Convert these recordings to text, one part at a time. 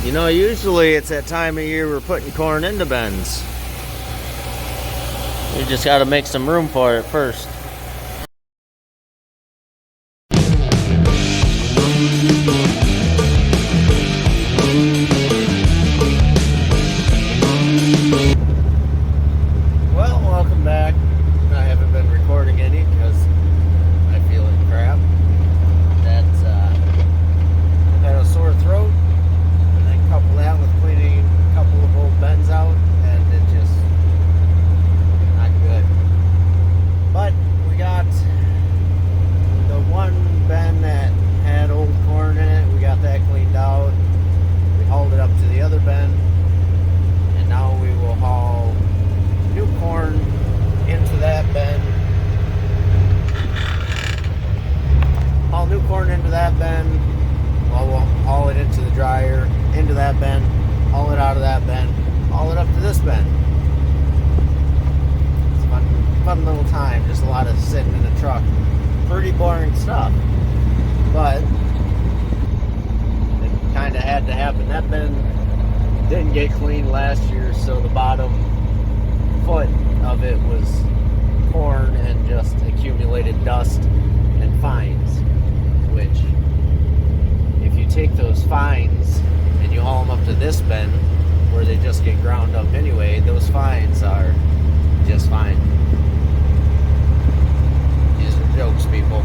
You know, usually it's that time of year we're putting corn into bins. You just got to make some room for it first. Well, welcome back. I haven't been recording any because I feel like crap. That's I've had a sore throat, and then couple that with cleaning a couple of old bins out, and it just not good. But we got the one bin that had old corn in it. We got that cleaned out. We hauled it up to the other bin, and now we will haul new corn into that bin. Haul new corn into that bin. Well, we'll haul it into the dryer, into that bin, haul it out of that bin, haul it up to this bin. It's a fun little time, just a lot of sitting in the truck. Pretty boring stuff, but it kind of had to happen. That bin didn't get cleaned last year, so the bottom foot of it was corn and just accumulated dust and fines, which if you take those fines and you haul them up to this bin where they just get ground up anyway, those fines are just fine. These are jokes, people.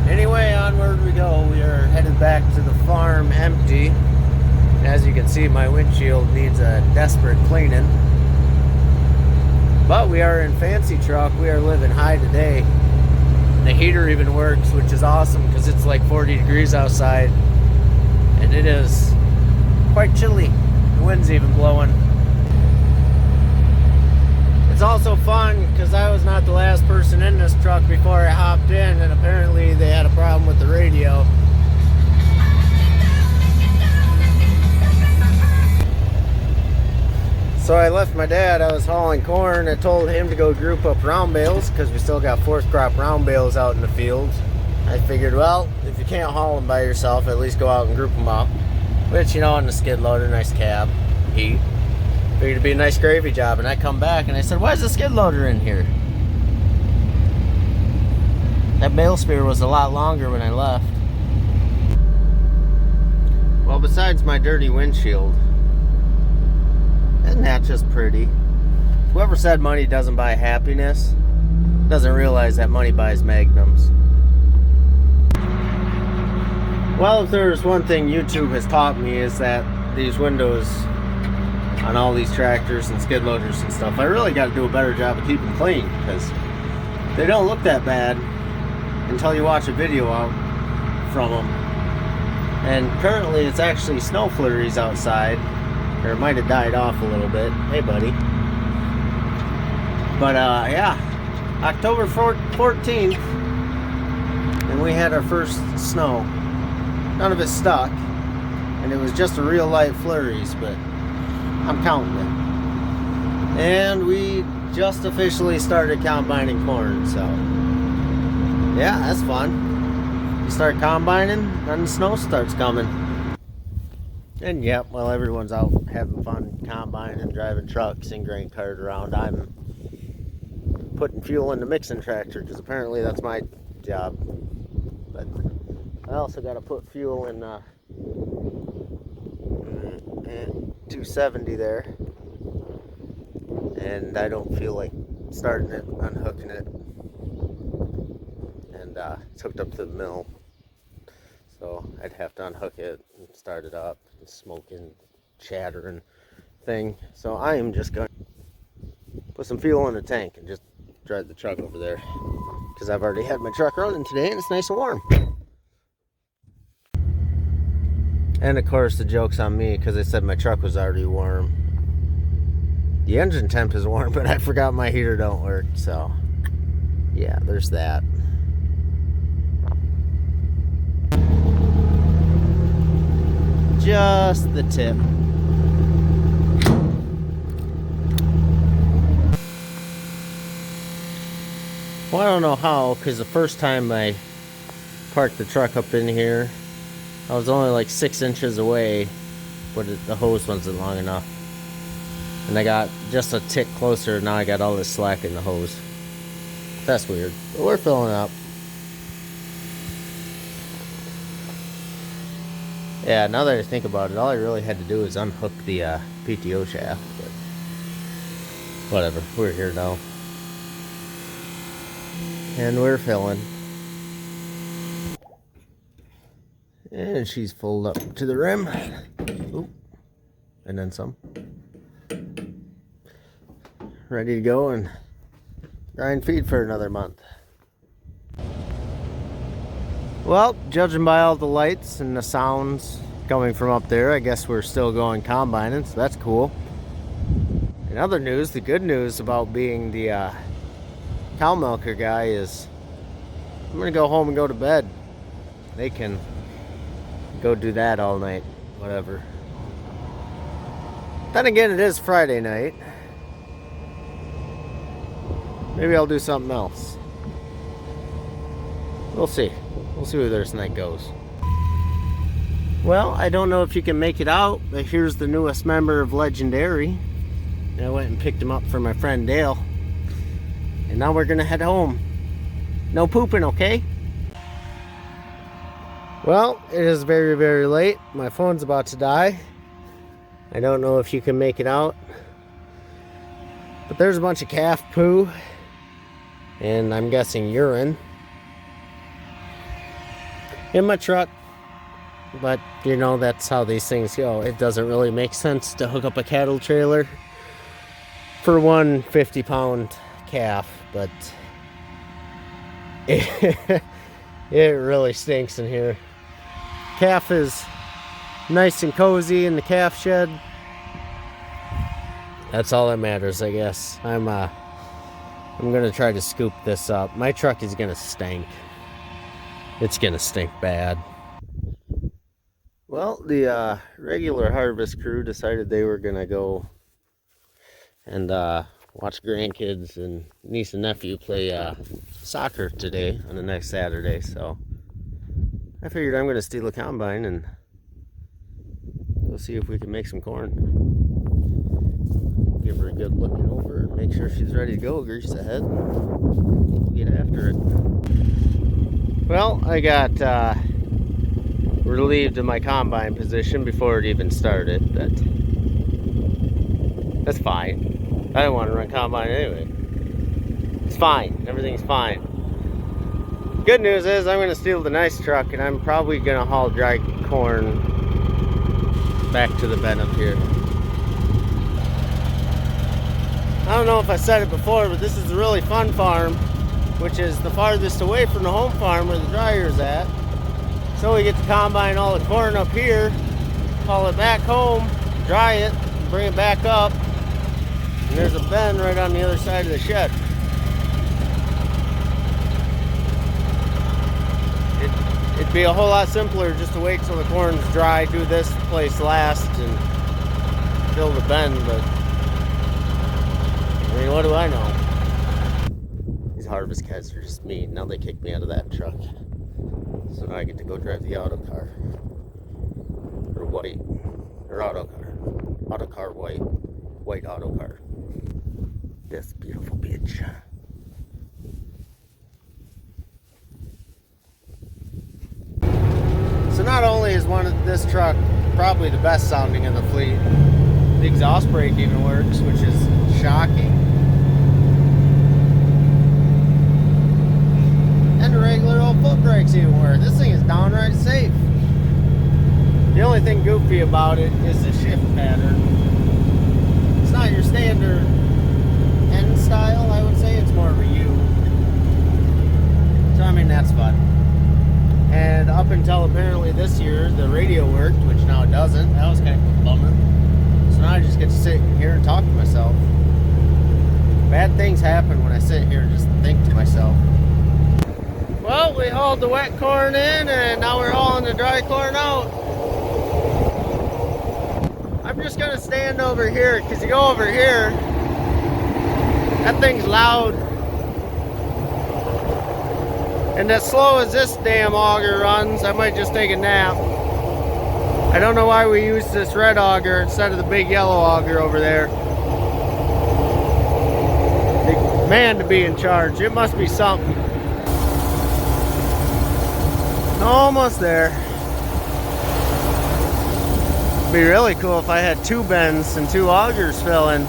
Anyway, onward we go. We are headed back to the farm empty. As you can see, my windshield needs a desperate cleaning. But we are in fancy truck. We are living high today. The heater even works, which is awesome because it's like 40 degrees outside. And it is quite chilly. The wind's even blowing. It's also fun because I was not the last person in this truck before I hopped in, and apparently they had a problem with the radio. So I left my dad. I was hauling corn. I told him to go group up round bales because we still got fourth crop round bales out in the field. I figured, well, if you can't haul them by yourself, at least go out and group them up. Which, you know, on the skid loader, nice cab, heat. Figured it'd be a nice gravy job. And I come back and I said, why is the skid loader in here? That bale spear was a lot longer when I left. Well, besides my dirty windshield, isn't that just pretty? Whoever said money doesn't buy happiness doesn't realize that money buys magnums. Well, if there's one thing YouTube has taught me is that these windows on all these tractors and skid loaders and stuff, I really got to do a better job of keeping them clean because they don't look that bad until you watch a video out from them. And currently it's actually snow flurries outside. Or it might have died off a little bit. Hey, buddy. But, yeah. October 14th. And we had our first snow. None of it stuck. And it was just a real light flurries, but I'm counting it. And we just officially started combining corn, so. Yeah, that's fun. You start combining, then the snow starts coming. And yep, while everyone's out having fun combining and driving trucks and grain cart around, I'm putting fuel in the mixing tractor because apparently that's my job. But I also got to put fuel in 270 there, and I don't feel like starting it, unhooking it, and it's hooked up to the mill. So I'd have to unhook it and start it up. And smoking, chattering thing. So I am just going to put some fuel in the tank and just drive the truck over there. Because I've already had my truck running today and it's nice and warm. And of course the joke's on me because I said my truck was already warm. The engine temp is warm, but I forgot my heater don't work. So yeah, there's that. Just the tip. Well, I don't know how, because the first time I parked the truck up in here, I was only like 6 inches away, but the hose wasn't long enough. And I got just a tick closer, now I got all this slack in the hose. That's weird, but we're filling up. Yeah, now that I think about it, all I really had to do was unhook the PTO shaft, but whatever, we're here now. And we're filling. And she's full up to the rim. Oop. And then some. Ready to go and grind feed for another month. Well, judging by all the lights and the sounds coming from up there, I guess we're still going combining, so that's cool. In other news, the good news about being the cow milker guy is I'm gonna go home and go to bed. They can go do that all night, whatever. Then again, it is Friday night. Maybe I'll do something else. We'll see. We'll see where this night goes. Well, I don't know if you can make it out, but here's the newest member of Legendary. I went and picked him up for my friend Dale. And now we're gonna head home. No pooping, okay? Well, it is very, very late. My phone's about to die. I don't know if you can make it out. But there's a bunch of calf poo. And I'm guessing urine in my truck. But you know, that's how these things go. It doesn't really make sense to hook up a cattle trailer for one 50-pound calf, but it really stinks in here. Calf is nice and cozy in the calf shed. That's all that matters, I guess. I'm gonna try to scoop this up. My truck is gonna stink. It's gonna stink bad. Well, the regular harvest crew decided they were gonna go and watch grandkids and niece and nephew play soccer today on the next Saturday, so I figured I'm gonna steal a combine and go see if we can make some corn. Give her a good looking over and make sure she's ready to go. Grease the head. We'll get after it. Well, I got relieved of my combine position before it even started, but that's fine. I don't want to run combine anyway. It's fine. Everything's fine. Good news is I'm going to steal the nice truck and I'm probably going to haul dry corn back to the bed up here. I don't know if I said it before, but this is a really fun farm, which is the farthest away from the home farm where the dryer's at. So we get to combine all the corn up here, haul it back home, dry it, bring it back up, and there's a bin right on the other side of the shed. It'd be a whole lot simpler just to wait till the corn's dry, do this place last, and fill the bin, but I mean, what do I know? These harvest cats are just mean. Now they kicked me out of that truck. So now I get to go drive the auto car. Or white. Or auto car. Auto car white. White auto car. This beautiful bitch. So not only is this truck probably the best sounding in the fleet, the exhaust brake even works, which is shocking. And the regular old foot brakes even work. This thing is downright safe. The only thing goofy about it is the shift pattern. It's not your standard N style, I would say. It's more of a U. So I mean, that's fun. And up until apparently this year, the radio worked, which now it doesn't. That was kind of a bummer. So now I just get to sit here and talk to myself. Bad things happen when I sit here and just think to myself. Well, we hauled the wet corn in and now we're hauling the dry corn out. I'm just gonna stand over here because you go over here, that thing's loud. And as slow as this damn auger runs, I might just take a nap. I don't know why we used this red auger instead of the big yellow auger over there. The man to be in charge. It must be something. Almost there. Be really cool if I had 2 bends and 2 augers filling.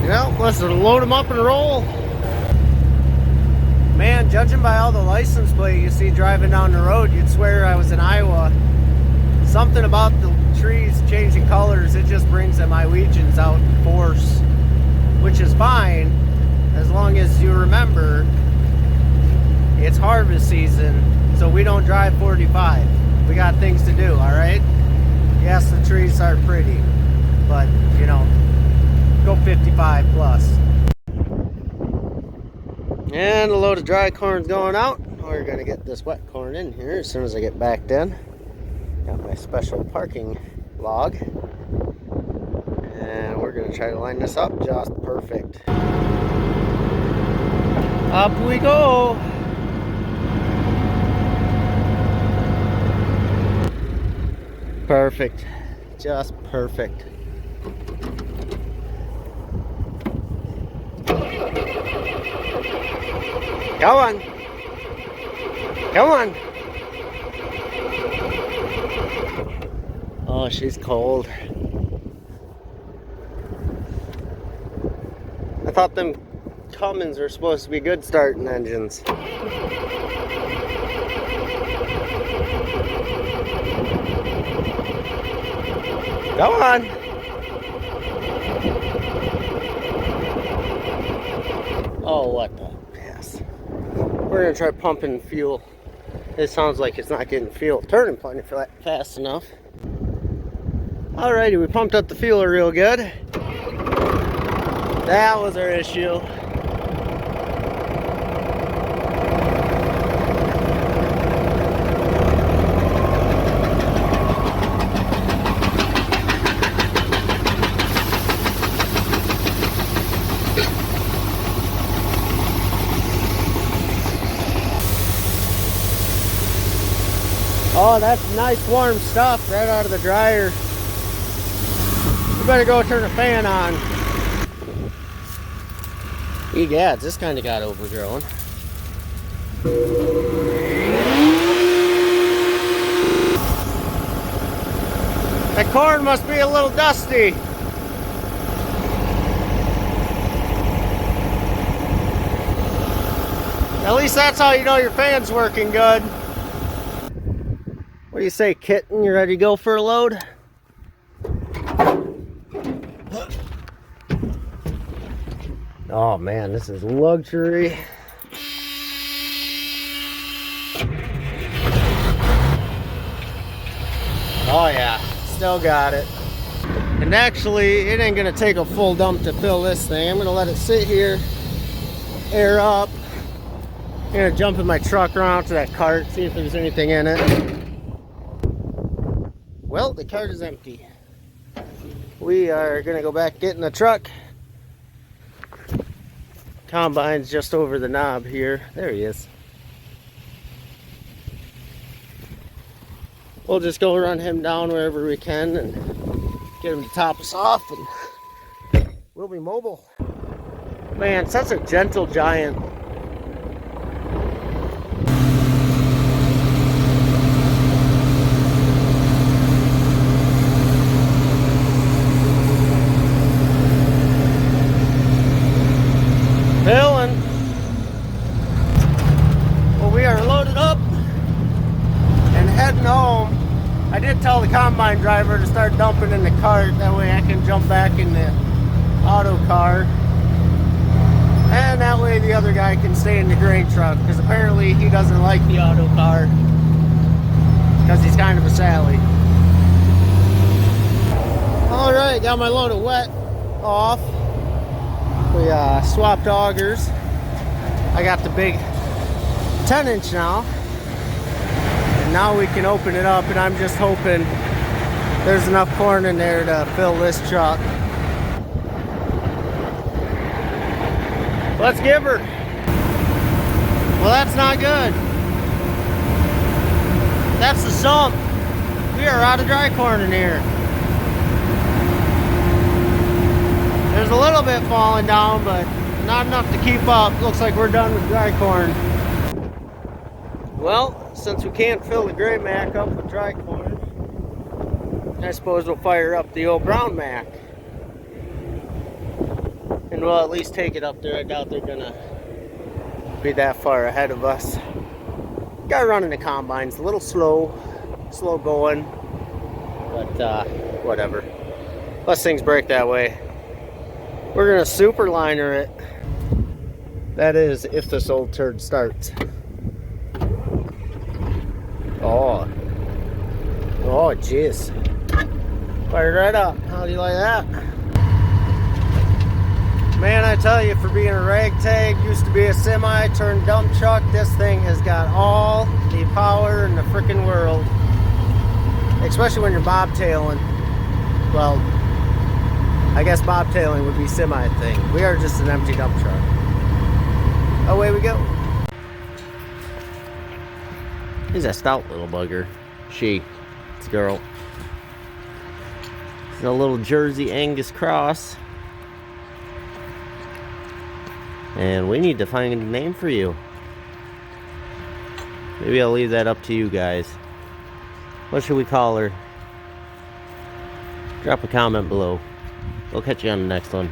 Well, let's load them up and roll. Man, judging by all the license plate you see driving down the road, you'd swear I was in Iowa. Something about the trees changing colors, it just brings the Iowegians out in force. Which is fine, as long as you remember it's harvest season, so we don't drive 45. We got things to do, alright? Yes, the trees are pretty, but, you know, go 55 plus. And a load of dry corn's going out. We're gonna get this wet corn in here as soon as I get backed in. Got my special parking log. And we're gonna try to line this up just perfect. Up we go. Perfect, just perfect. Come on, come on. Oh, she's cold. I thought them Cummins were supposed to be good starting engines. Come on. Oh, what the piss. We're gonna try pumping fuel. It sounds like it's not getting fuel. Turning plenty fast enough. Alrighty, we pumped up the fuel real good. That was our issue. Oh, that's nice warm stuff right out of the dryer. We better go turn the fan on. Egads, this kind of got overgrown. That corn must be a little dusty. At least that's how you know your fan's working good. What do you say, kitten? You ready to go for a load? Oh man, this is luxury. Oh yeah, still got it. And actually, it ain't gonna take a full dump to fill this thing. I'm gonna let it sit here, air up. I'm gonna jump in my truck around to that cart, see if there's anything in it. Well, the cart is empty. We are gonna go back, get in the truck. Combine's just over the knob here. There he is. We'll just go run him down wherever we can and get him to top us off, and we'll be mobile. Man, such a gentle giant. Filling. Well, we are loaded up and heading home. I did tell the combine driver to start dumping in the cart. That way I can jump back in the auto car. And that way the other guy can stay in the grain truck. Because apparently he doesn't like the auto car. Because he's kind of a Sally. Alright, got my load of wet off. We swapped augers. I got the big 10-inch now. And now we can open it up, and I'm just hoping there's enough corn in there to fill this truck. Let's give her. Well, that's not good. That's the sump. We are out of dry corn in here. There's a little bit falling down, but not enough to keep up. Looks like we're done with dry corn. Well, since we can't fill the gray mac up with dry corn, I suppose we'll fire up the old brown mac. And we'll at least take it up there. I doubt they're gonna be that far ahead of us. Guy running the combine's a little slow going, but whatever. Unless things break that way. We're gonna super liner it. That is, if this old turd starts. Oh, jeez. Fired right up. How do you like that? Man, I tell you, for being a ragtag, used to be a semi turned dump truck, this thing has got all the power in the freaking world. Especially when you're bobtailing. Well, I guess bobtailing would be semi thing. We are just an empty dump truck. Away we go. He's a stout little bugger. It's a girl. It's a little Jersey Angus cross. And we need to find a name for you. Maybe I'll leave that up to you guys. What should we call her? Drop a comment below. We'll catch you on the next one.